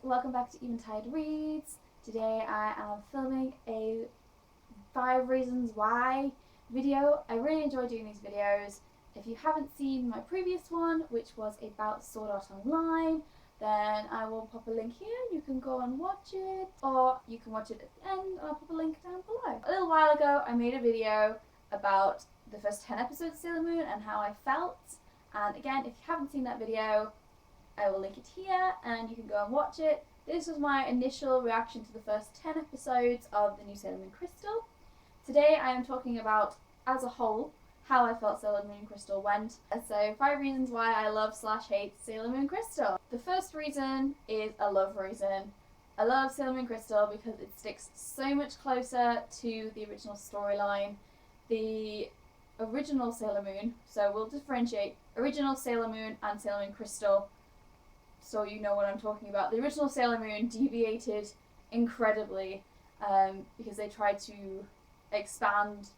welcome back to Eventide Reads. Today I am filming a 5 reasons why video. I really enjoy doing these videos. If you haven't seen my previous one, which was about Sword Art Online, then I will pop a link here. You can go and watch it, or you can watch it at the end and I'll pop a link down below. A little while ago I made a video about the first 10 episodes of Sailor Moon and how I felt, and again, if you haven't seen that video, I will link it here and you can go and watch it. This was my initial reaction to the first 10 episodes of the new Sailor Moon Crystal. Today I am talking about, as a whole, how I felt Sailor Moon Crystal went. So 5 reasons why I love/hate Sailor Moon Crystal. The first reason is a love reason. I love Sailor Moon Crystal because it sticks so much closer to the original storyline. The original Sailor Moon, so we'll differentiate original Sailor Moon and Sailor Moon Crystal, so you know what I'm talking about. The original Sailor Moon deviated incredibly because they tried to expand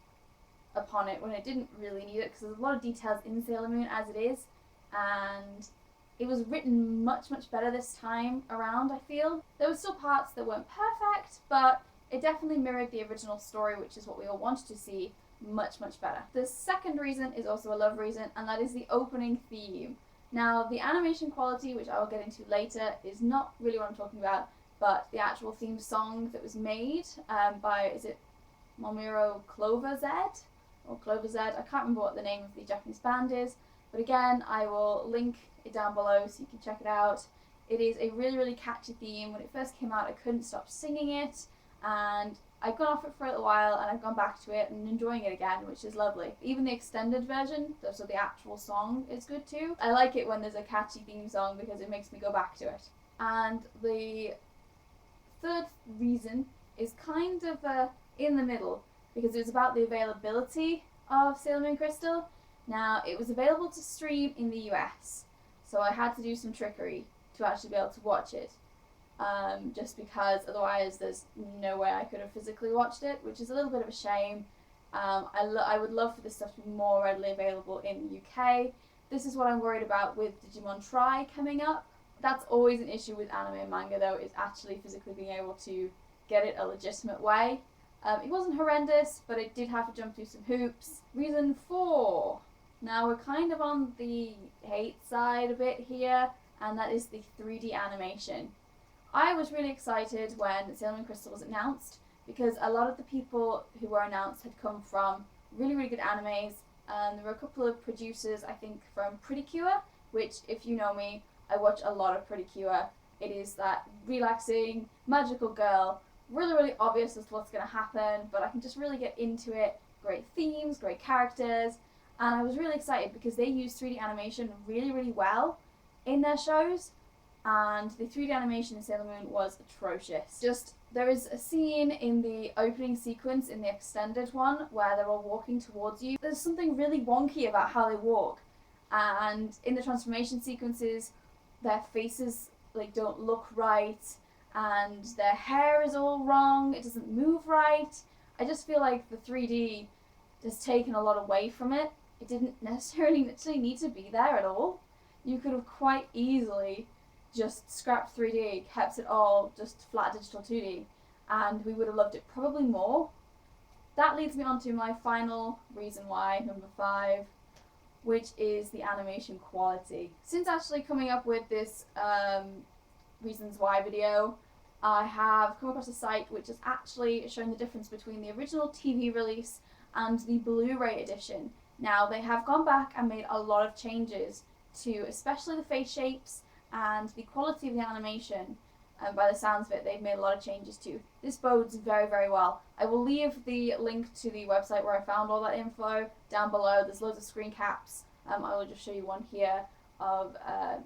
upon it when it didn't really need it, because there's a lot of details in Sailor Moon as it is, and it was written much better this time around. I feel there were still parts that weren't perfect, but it definitely mirrored the original story, which is what we all wanted to see, much better. The second reason is also a love reason, and that is the opening theme. Now, the animation quality, which I will get into later, is not really what I'm talking about, but the actual theme song that was made by, is it Momiro Clover Z? Or Clover Z? I can't remember what the name of the Japanese band is, but again, I will link it down below so you can check it out. It is a really catchy theme. When it first came out, I couldn't stop singing it, and I've gone off it for a little while and I've gone back to it and enjoying it again, which is lovely. Even the extended version, so the actual song, is good too. I like it when there's a catchy theme song because it makes me go back to it. And the third reason is kind of in the middle, because it was about the availability of Sailor Moon Crystal. Now, it was available to stream in the US, so I had to do some trickery to actually be able to watch it. Just because otherwise there's no way I could have physically watched it, which is a little bit of a shame. I would love for this stuff to be more readily available in the UK. This is what I'm worried about with Digimon Try coming up. That's always an issue with anime and manga though, is actually physically being able to get it a legitimate way. It wasn't horrendous, but it did have to jump through some hoops. Reason 4. Now we're kind of on the hate side a bit here, and that is the 3D animation. I was really excited when Sailor Moon Crystal was announced, because a lot of the people who were announced had come from really good animes. There were a couple of producers, I think, from Pretty Cure, which, if you know me, I watch a lot of Pretty Cure. It is that relaxing, magical girl, really obvious as to what's going to happen, but I can just really get into it. Great themes, great characters, and I was really excited because they use 3D animation really well in their shows. And the 3D animation in Sailor Moon was atrocious. There is a scene in the opening sequence in the extended one where they're all walking towards you. There's something really wonky about how they walk, and in the transformation sequences, their faces don't look right, and their hair is all wrong. It doesn't move right. I just feel like the 3D has taken a lot away from it. It didn't necessarily need to be there at all. You could have quite easily just scrapped 3D, kept it all just flat digital 2D, and we would have loved it probably more. That leads me on to my final reason why, number 5, which is the animation quality. Since actually coming up with this reasons why video, I have come across a site which has actually shown the difference between the original TV release and the Blu-ray edition. Now, they have gone back and made a lot of changes to especially the face shapes and the quality of the animation, and by the sounds of it, they've made a lot of changes too. This bodes very well. I will leave the link to the website where I found all that info down below. There's loads of screen caps. I will just show you one here of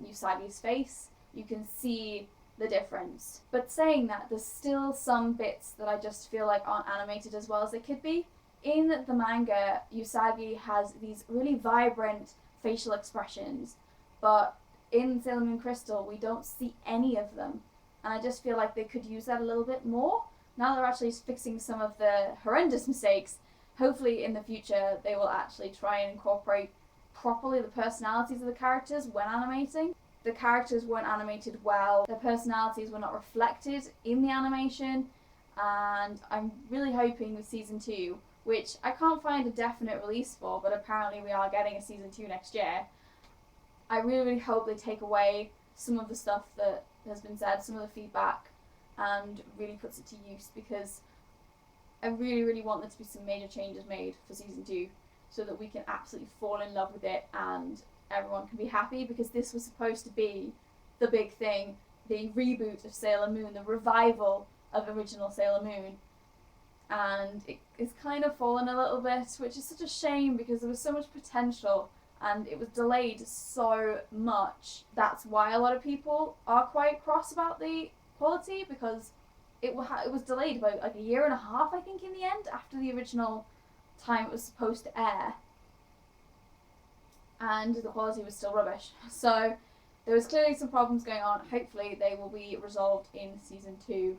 Usagi's face. You can see the difference. But saying that, there's still some bits that I just feel like aren't animated as well as they could be. In the manga, Usagi has these really vibrant facial expressions, but in Sailor Moon Crystal, we don't see any of them, and I just feel like they could use that a little bit more. Now they're actually fixing some of the horrendous mistakes. Hopefully in the future they will actually try and incorporate properly the personalities of the characters when animating. the characters weren't animated well, their personalities were not reflected in the animation, and I'm really hoping with season 2, which I can't find a definite release for, but apparently we are getting a season 2 next year. I really hope they take away some of the stuff that has been said, some of the feedback, and really puts it to use, because I really want there to be some major changes made for season 2 so that we can absolutely fall in love with it and everyone can be happy, because this was supposed to be the big thing, the reboot of Sailor Moon, the revival of original Sailor Moon, and it's kind of fallen a little bit, which is such a shame because there was so much potential and it was delayed so much. That's why a lot of people are quite cross about the quality, because it was delayed by like a year and a half, I think, in the end, after the original time it was supposed to air, and the quality was still rubbish. So there was clearly some problems going on. Hopefully they will be resolved in season 2.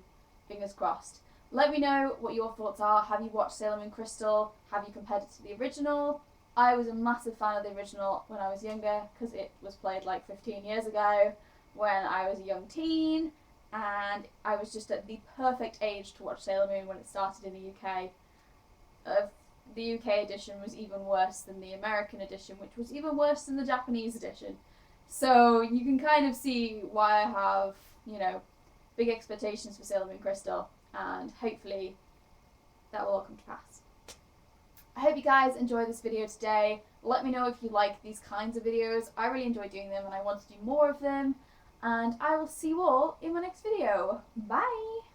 Fingers crossed. Let me know what your thoughts are. Have you watched Sailor Moon Crystal? Have you compared it to the original? I was a massive fan of the original when I was younger, because it was played like 15 years ago when I was a young teen, and I was just at the perfect age to watch Sailor Moon when it started in the UK. The UK edition was even worse than the American edition, which was even worse than the Japanese edition. So you can kind of see why I have, big expectations for Sailor Moon Crystal, and hopefully that will all come to pass. I hope you guys enjoyed this video today. Let me know if you like these kinds of videos. I really enjoy doing them and I want to do more of them. And I will see you all in my next video. Bye!